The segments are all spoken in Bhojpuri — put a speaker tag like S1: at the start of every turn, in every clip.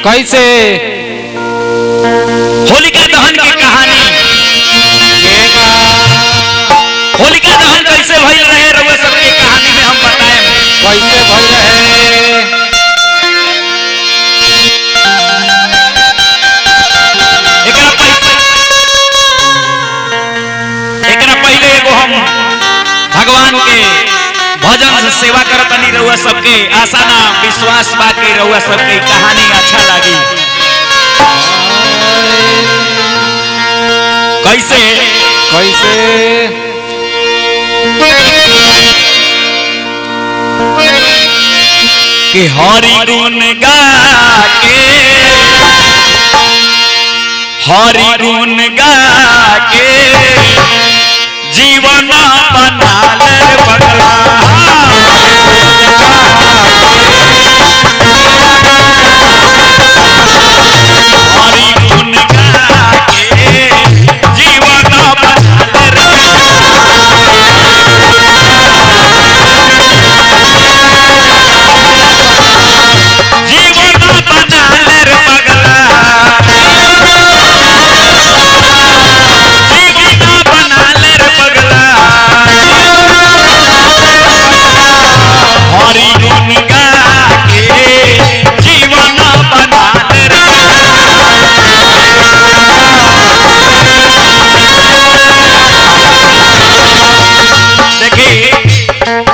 S1: कैसे
S2: होलिका दहन की कहानी। होलिका दहन कैसे भइल रहे रउआ सबके कहानी में हम बताएं।
S1: कैसे भइल रहे
S2: एकरा पहले एगो हम भगवान के भजन से सेवा करतनी रउआ सबके आशा ना विश्वास बा के रउआ सबके कहानी अच्छा लागी। कैसे
S1: कैसे
S2: कि हरि गुण गा के हरि गुण गा के जीवन बना ले बगला। हरि गुण गा के जीवन बना ले जीवन बना ले रे पगला। जीवन बना ले रे पगला। हरि गुण गा के जीवन बना ले रे देखी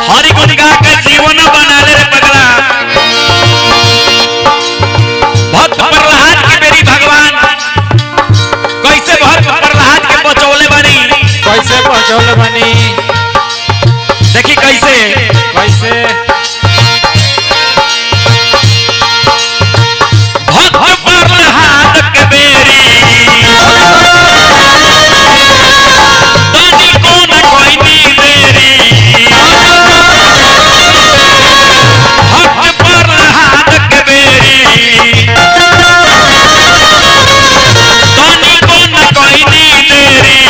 S2: हरि गुण गा के जीवन बना ले रे पगला। भक्त प्रहलाद के बेरी भगवान कैसे भक्त प्रहलाद के बचौले बनी।
S1: कैसे पहुंचौले बनी
S2: देखी कैसे
S1: कैसे
S2: भक्त प्रहलाद के बेरी तनी को न कोई नी देरी। भक्त प्रहलाद के बेरी तनी को न कोई नी देरी।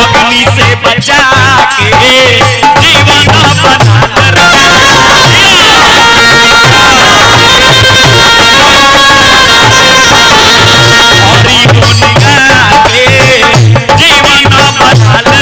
S2: अग्नि से बचा के जीवन बना ले हरि गुण गा के जीवन बना ले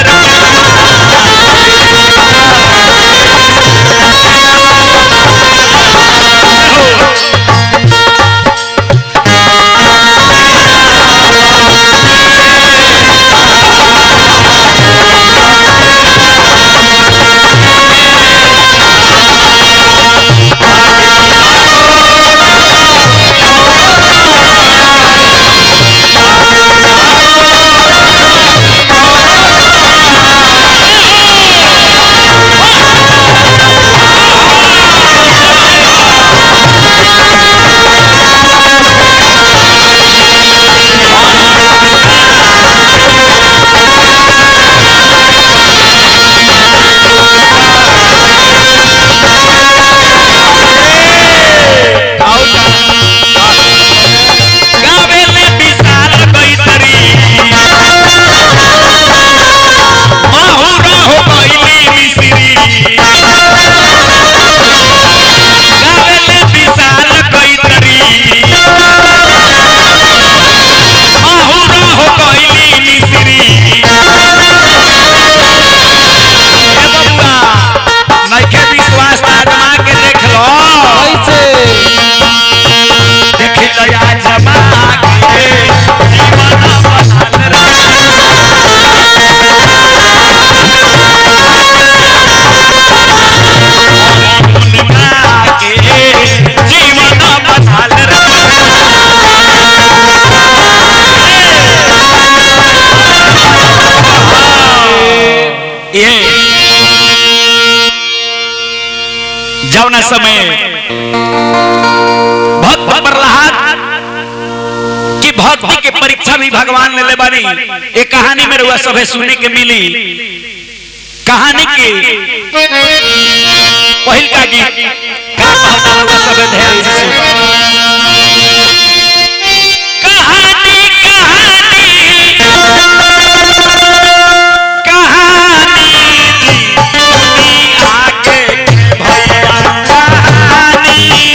S2: गावेले विशाल बैतरी माहुरा हो गईली मिसरी। गावेले विशाल बैतरी माहुरा हो गईली मिसरी। हे बबुआ नइखे विश्वास आजमा के देख लो।
S1: कैसे
S2: देख लया जमा के जीवन बना ले गुण गा के जीवन बना ले ये जौना समय भक्त प्रहलाद की भक्ति के परीक्षा भी भगवान ले बानी। एक कहानी में रउआ सभे सुने के मिली। कहानी के पहिल का गीत का कहता रउआ सभे ध्यान से सुन। कहानी कहानी कहानी जी सुनी आगे के भैया कहानी।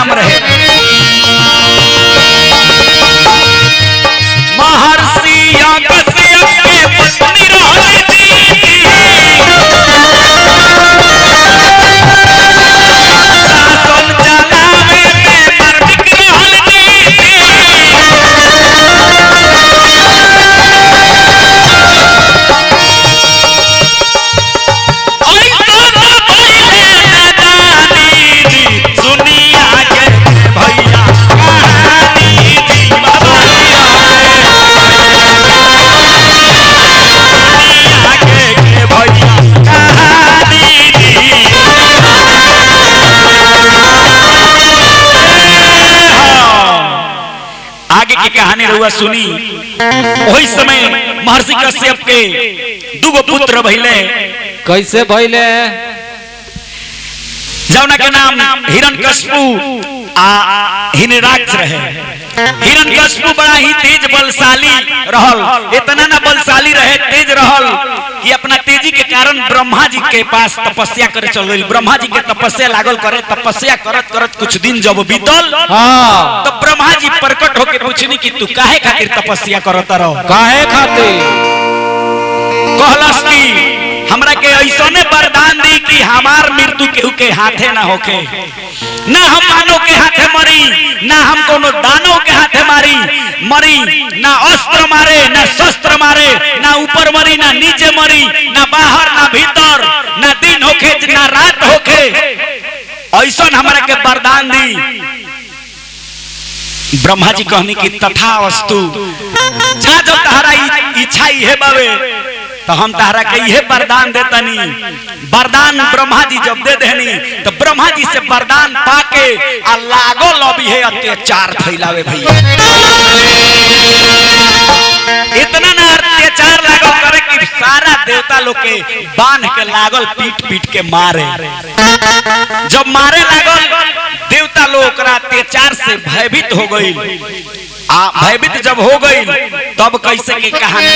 S2: नाम रहे महर्षि अगस्त्य के पत्नी रहली दीदी शासन चलावे में मार्मिक रहल दीदी आगे की कहानी रहुआ सुनी। वही समय महर्षि कश्यप के दुगो पुत्र भइले।
S1: कैसे भइले?
S2: जौना के नाम हिरण्यकशिपु आ हिरण्याक्ष रहे। हिरण्यकशिपु बड़ा ही तेज बलशाली रहल। इतना ना बलशाली रहे, तेज रहल कि अपना तेजी के कारण ब्रह्मा जी के पास तपस्या करे चल गई। ब्रह्मा जी के तपस्या लागल करे। तपस्या करत करत कुछ दिन जब बीतल तो ब्रह्मा जी प्रकट होके पूछनी कि तू काहे खातिर तपस्या करत रहो?
S1: काहे खातिर?
S2: कहलस कि हमरा के ऐसने वरदान दी कि हमार मृत्यु केहू के हाथे ना होके, ना हम मानव के हाथे मरी, ना हम कोनो दानव के हाथे मरी, ना अस्त्र मारे, ना शस्त्र मारे, ना ऊपर मरी, ना नीचे मरी, ना बाहर, ना भीतर, ना दिन होके, ना रात होके, ऐसन हमरा के वरदान दी। ब्रह्मा जी कहनी कि तथा वस्तु, जा जो तहरा इच्छा है बावे तो हम तहरा के ये वरदान देतनी। वरदान ब्रह्मा जी जब दे देनी तो ब्रह्मा जी से वरदान पाके आ लागो लबी है अत्याचार फैलावे भैया। इतना ना अत्याचार लागो करे कि सारा देवता लोग के बांध के लागल पीट पीट के मारे। जब मारे लागल देवता लोग अत्याचार से भयभीत हो गई। भयभीत जब हो गई तब कैसे की कहानी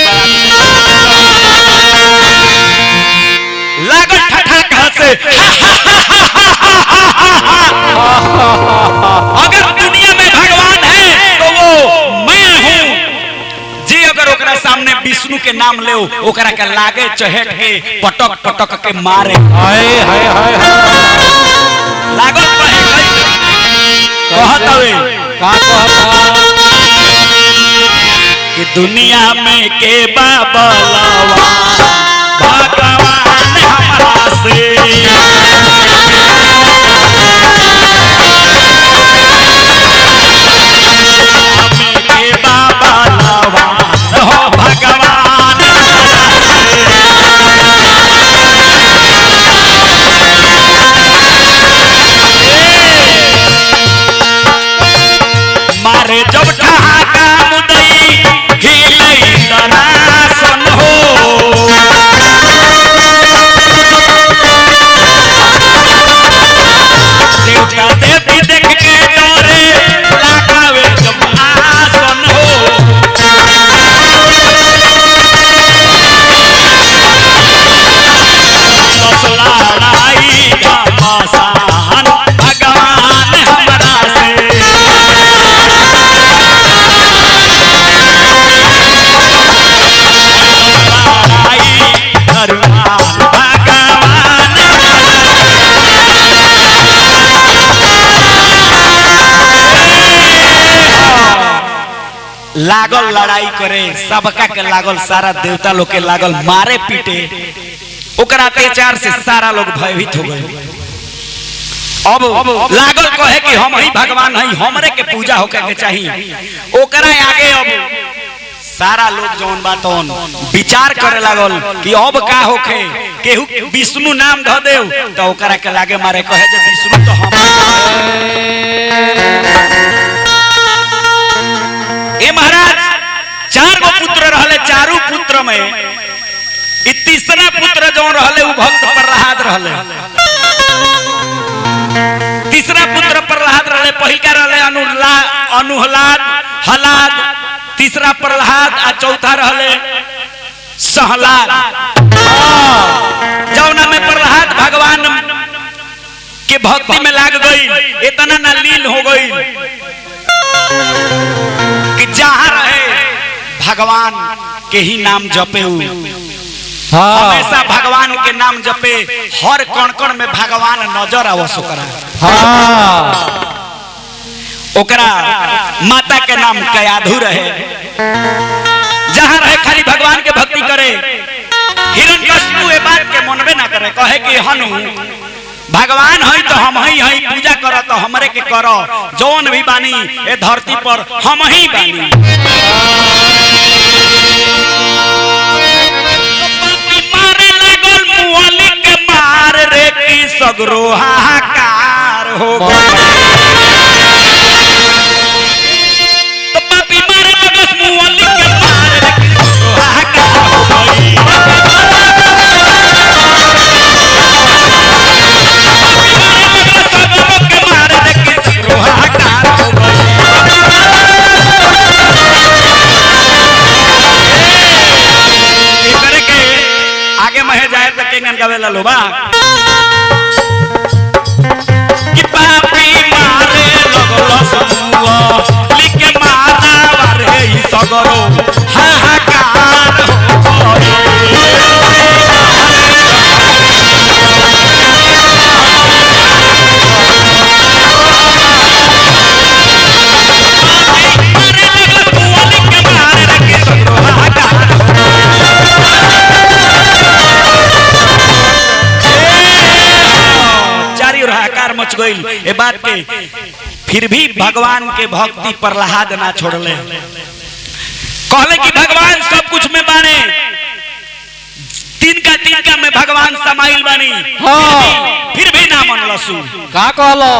S2: लागल ठठाक हंसे। अगर दुनिया में भगवान है तो वो मैं हूँ जी। अगर ओकरा सामने विष्णु के नाम ले ओकरा के लागे चहेट के पटक पटक के मारे।
S1: हाय हाय हाय
S2: लागल कहत हवे
S1: का कहता
S2: कि दुनिया में के बाबलावा भगवान हमरा से के बाबलावा हो भगवान मारे जब ठहाका मुदई हिलई दनासन हो। देवता देवी देख के डरे लागावे जब आसन हो। दस लड़ाई घमासान भगवान हमरा से लागल लड़ाई करे। सबका के लागल, सारा देवता लोग के लागल मारे पीटे। ओकरा अत्याचार से सारा लोग भयभीत हो गए। अब लागल कहे कि हम ही भगवान हई, हमरे के पूजा होके के चाहिए। ओकरा आगे अब सारा लोग जौन बातोन विचार करे लागल कि अब का होखे। केहू विष्णु नाम ध देव तो ओकरा के लागे मारे कहे जे विष्णु तो हम। ए महाराज चार गो पुत्र रहले। चारू पुत्र में इ तीसरा पुत्र जो रहले उ भक्त प्रहलाद रहले। तीसरा पुत्र प्रहलाद रहले। पहिलका रहले अनुहलाद, हलाद, तीसरा प्रहलाद आ चौथा रहले सहलाद। जौना में प्रहलाद भगवान के भक्ति में लाग गई, इतना ना लीन हो गई कि जहां रहे भगवान के ही नाम जपे। हमेशा भगवान के नाम जपे, हर कण कण में भगवान नजर आवस ओकरा माता के नाम कयाधु रहे, जहां रहे खाली भगवान के भक्ति करे। हिरण्यकशिपु ए बात के मनबे ना करे, कहे कि हनु भगवान है तो हम ही है, पूजा करो तो हमरे के करो, जौन भी बानी ए धरती पर हम ही बानी। मारे लागल मुअली के मार रे की सगरो हाहाकार हो गई। तो पापी मारे लागल मुअली के मार रे की सगरो हाहाकार हो गई। गावेला लोबा कि पापी मारे लगलो समूह लिके मारा वारे ई सगरो हाहाकार हो मच गई ए बात के। फिर भी भगवान के भक्ति प्रहलाद ना छोड़ले, कहले कि भगवान सब कुछ में बाने, तिनका में भगवान समाइल बानी। फिर भी ना मनलसु,
S1: का कहलो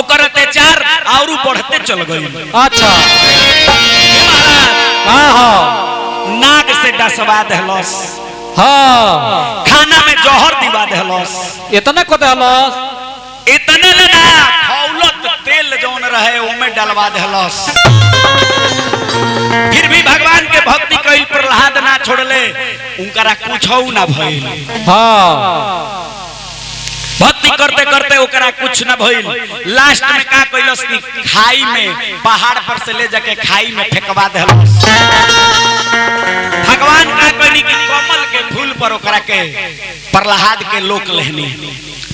S2: ओकर अत्याचार औरू बढ़ते चल गई।
S1: अच्छा
S2: नाक से डसवा देहलस, खाना में जहर दिवा देहलस,
S1: इतना को देहलस,
S2: इतने लेना खौलत तेल जौन रहे उमे डलवा देहलस। फिर भी भगवान के भक्ति कइल प्रहलाद ना छोड़ले, उनकरा कुछौ ना भइल। भक्ति करते करते ओकरा कुछ ना भइल। लास्ट में का कइलस कि खाई में, पहाड़ पर से ले जाके खाई में फेंकवा देहलस। भगवान का कहनी कि कमल के फूल पर ओकरा के प्रहलाद के लोक लेहनी।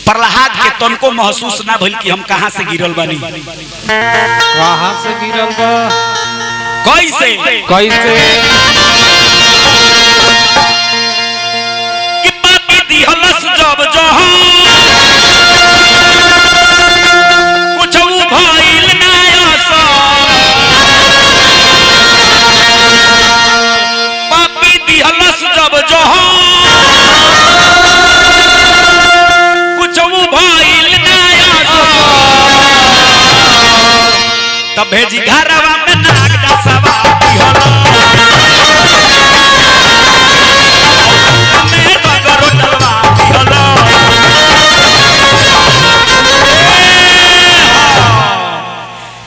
S2: प्रहलाद के तनको महसूस ना भइल कि हम कहां से गिरल बानी।
S1: कहां से गिरल बा,
S2: कैसे
S1: कैसे
S2: कि पापी दिहलस जब जहां कुछ भइल ना असर। पापी दिहलस जब जहां तब भेजी घरवा में नाग डसवा दिहलो, में बगरो डलवा दिहलो।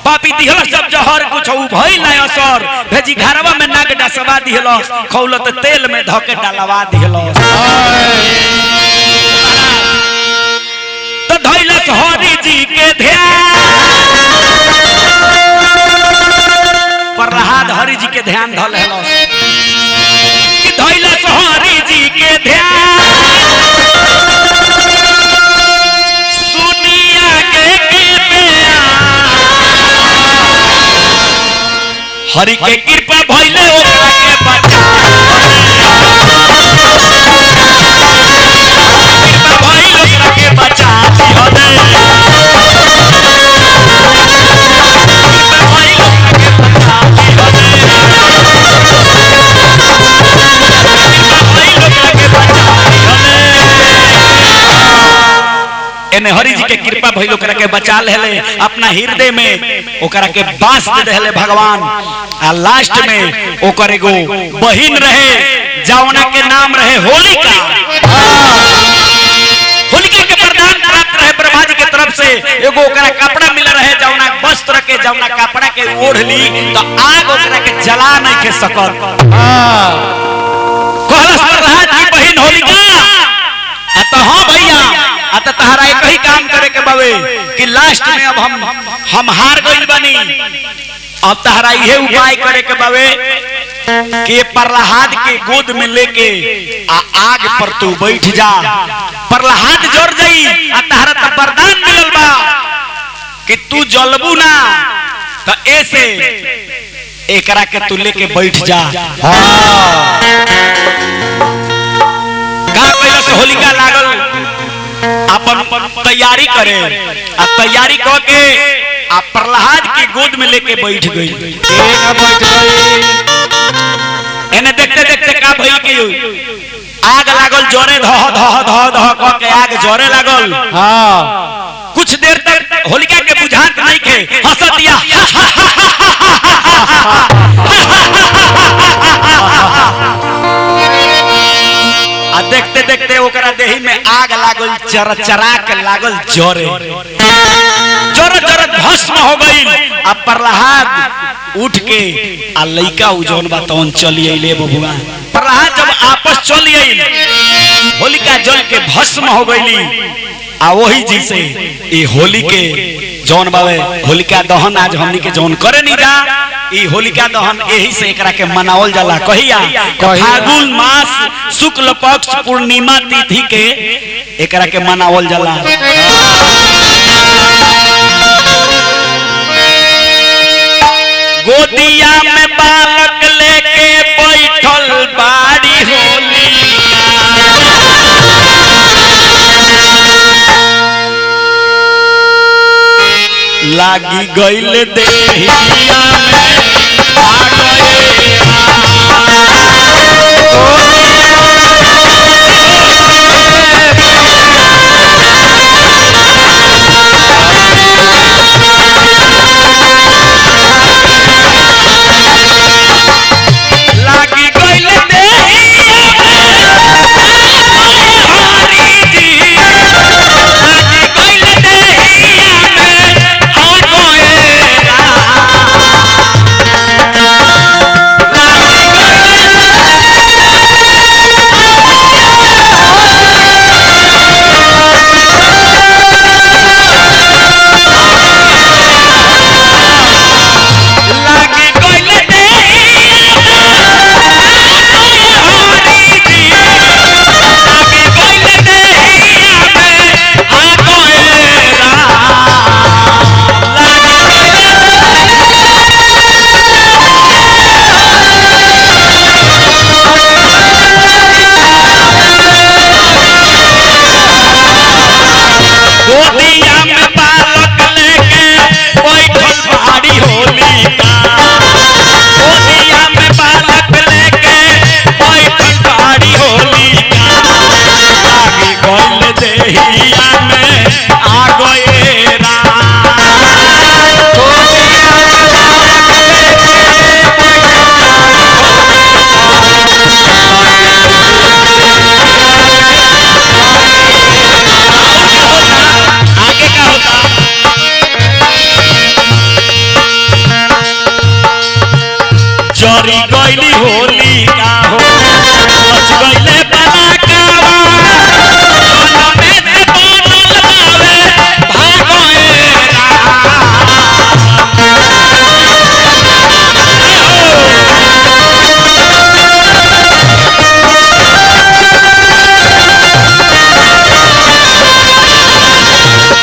S2: पापी दिहलो सब जहर कुछ भइल ना असर, भेजी घरवा में नाग डसवा दिहलो, खौलत तेल में धके डलवा दिहलो। तो धइलस हरि जी के ध्यान, प्रहलाद हरि जी के ध्यान धल हेलस कि धइलस हरि जी के ध्यान। सुनिया के हरि के कृपा भइले ओकरा के बचा, कृपा भइल ओकरा के बचा दिहले। एने हरि जी के कृपा भइल ओकरा के बचा लेले, अपना हृदय में ओकरा के बास दे देले भगवान। आ लास्ट में ओकर एगो बहिन रहे जौना के नाम रहे होलिका। होलिका के वरदान प्राप्त रहे ब्रह्मा जी के तरफ से, एगो ओकरा कपड़ा मिल रहे जौना वस्त्र के, जौना कपड़ा के ओढ़ ली तो आग ओकरा के जला नहीं के सकत। कहलस प्रहलाद की बहिन होलिका, तो हां भैया तो तहरा एक ही काम करे के बावे कि लास्ट में अब हम हार गइल बनी। अब तहरा ये उपाय करे के बावे कि प्रहलाद के गोद में लेके आग पर तू बैठ जा। प्रहलाद जर जाई आ तहरा तो वरदान मिलल बा कि तू जलबू ना, तो ऐसे एकरा के तू लेके बैठ जा। का पहले से होलिका लागल अपन तैयारी करे आ तैयारी क के आ प्रहलाद की गोद में लेके बैठ गई। एने देखते देखते का भई कि आग लागल जोरे धह धह धह धह क के आग जोरे लागल।
S1: हां
S2: कुछ देर तक होलिका के बुझात नहीं के हंसतिया। आ देखते देखते ओकरा देही में आग लागल, चरचरा के लागल जोरे जोर जोर भस्म हो गई। आ प्रहलाद उठ के आ लइका उजौन बा तौन चली अइले बबुआ। प्रहलाद जब आपस चली अइल होलिका जल के भस्म हो गईली। आ वही जी से ये होली के जौन बावे होलिका दहन आज हमनी के जौन करे नहीं जा, ये होलिका दहन यही से एकरा के मनावल जाला। कहिया फागुन मास शुक्ल पक्ष पूर्णिमा तिथि के एकरा के मनावल जाला। गोदिया में बालक लेके बैठल बाड़ी होली लागी गइल देहिया में आ गए लागी गइल देहिया में हरी जी लागी गइल देहिया में आ गए लागी गइल देहिया गोदिया में बालक लेके बैठल बाड़ी होलिका गोदिया में बालक लेके बैठल बाड़ी होलिका लागी गइल देहिया में आ गए आगे का होता जरी गइली होलिका हो बच गइले पलाकावा मन में बनल बावे भागोएरा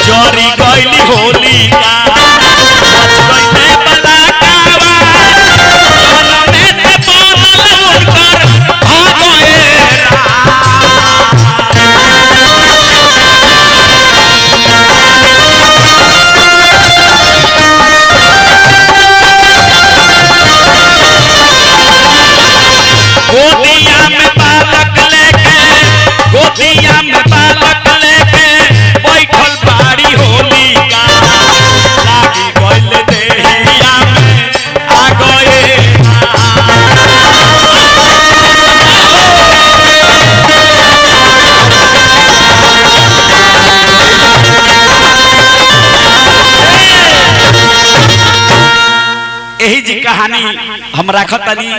S2: जरी गइली होलिका बच गइले पलाकावा मन में बनल उनकर भागोएरा गोदिया में बालक लेके गोदिया में बालक लेके बैठल बाड़ी होलिका लागी गइल देहिया में आ गए यही जी कहानी हम राखत तनी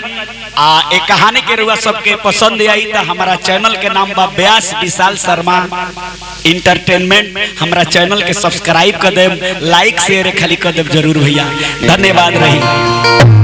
S2: एक कहानी के रुआ सबके पसंद आई तो हमारा चैनल के नाम बा व्यास विशाल शर्मा इंटरटेनमेंट। हमारा चैनल के सब्सक्राइब कर देम, लाइक शेयर खाली कर देम जरूर भैया। धन्यवाद रही।